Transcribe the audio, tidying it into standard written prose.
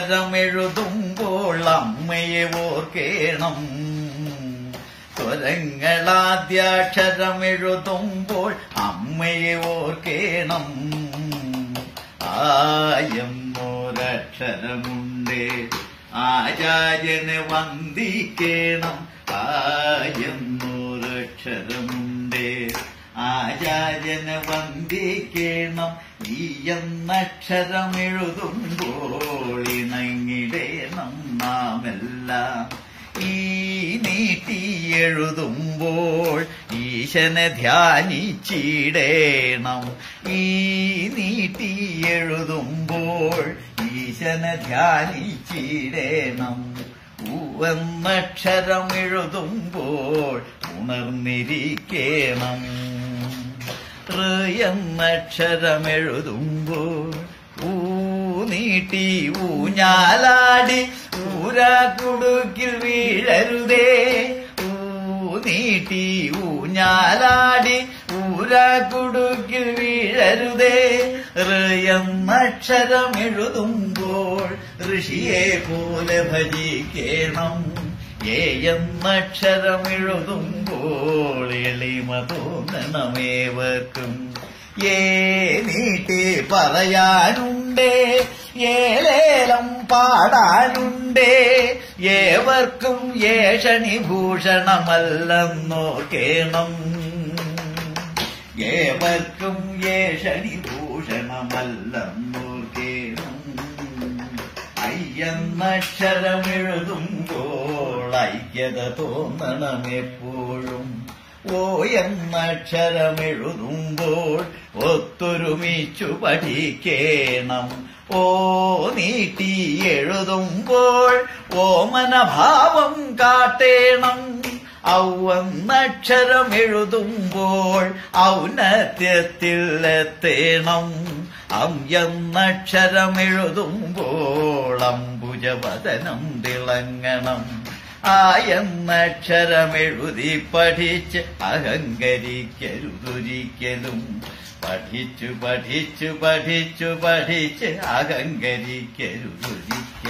യന്നക്ഷരമെഴുതുമ്പോൾ അമ്മയെ ഓർക്കേണം. സ്വരങ്ങളാദ്യാക്ഷരമെഴുതുമ്പോൾ അമ്മയെ ഓർക്കേണം. ആയെന്നൊരക്ഷരമുണ്ട് ആചാര്യനെ വന്ദിക്കേണം. ആയെന്നൊരക്ഷരമുണ്ട് ആചാര്യനെ വന്ദിക്കേണം. ഈ എന്നക്ഷരമെഴുതുമ്പോൾ ഇണങ്ങിടേണം നാമെല്ലാം. ഈ നീട്ടി എഴുതുമ്പോൾ ഈശനെ ധ്യാനിച്ചിടേണം. ഈ നീട്ടി എഴുതുമ്പോൾ ഈശനെ ധ്യാനിച്ചിടേണം. എന്നക്ഷരമെഴുതുമ്പോൾ ഉണർന്നിരിക്കണം. എന്നക്ഷരമെഴുതുമ്പോൾ നീട്ടി ഊഞ്ഞാലാടി ഊരാക്കുടുക്കിൽ വീഴരുതേ. നീട്ടി ഊഞ്ഞാലാടി ഊരാക്കുടുക്കിൽ വീഴരുതേ. എന്നക്ഷരമെഴുതുമ്പോൾ ഋഷിയെ പോലെ ഭജിക്കണം. എന്നക്ഷരമെഴുതുമ്പോൾ എളിമ തോന്നണമേവർക്കും. നീട്ടി പറയാനുണ്ടേ ഏലേലം പാടാനുണ്ടേ. ഏവർക്കും ഏഷണിഭൂഷണമല്ലെന്നോർക്കേണം. ഏവർക്കും ഏഷണിഭൂഷണമല്ലെന്നോർക്കേണം. എന്നക്ഷരമെഴുതുമ്പോൾ ഐക്യത തോന്നണമെപ്പോഴും. എന്നക്ഷരമെഴുതുമ്പോൾ ഒത്തൊരുമിച്ചു പഠിക്കേണം. നീട്ടി എഴുതുമ്പോൾ ഓമനഭാവം കാട്ടേണം. എന്നക്ഷരമെഴുതുമ്പോൾ ഔന്നത്യത്തിൽ എത്തേണം. എന്നക്ഷരമെഴുതുമ്പോൾ അംബുജവദനം തിളങ്ങണം. എന്നക്ഷരമെഴുതി പഠിച്ച് അഹങ്കരിക്കരുതൊരിക്കലും. പഠിച്ചു പഠിച്ചു പഠിച്ചു പഠിച്ച് അഹങ്കരിക്കരുതൊരിക്കലും.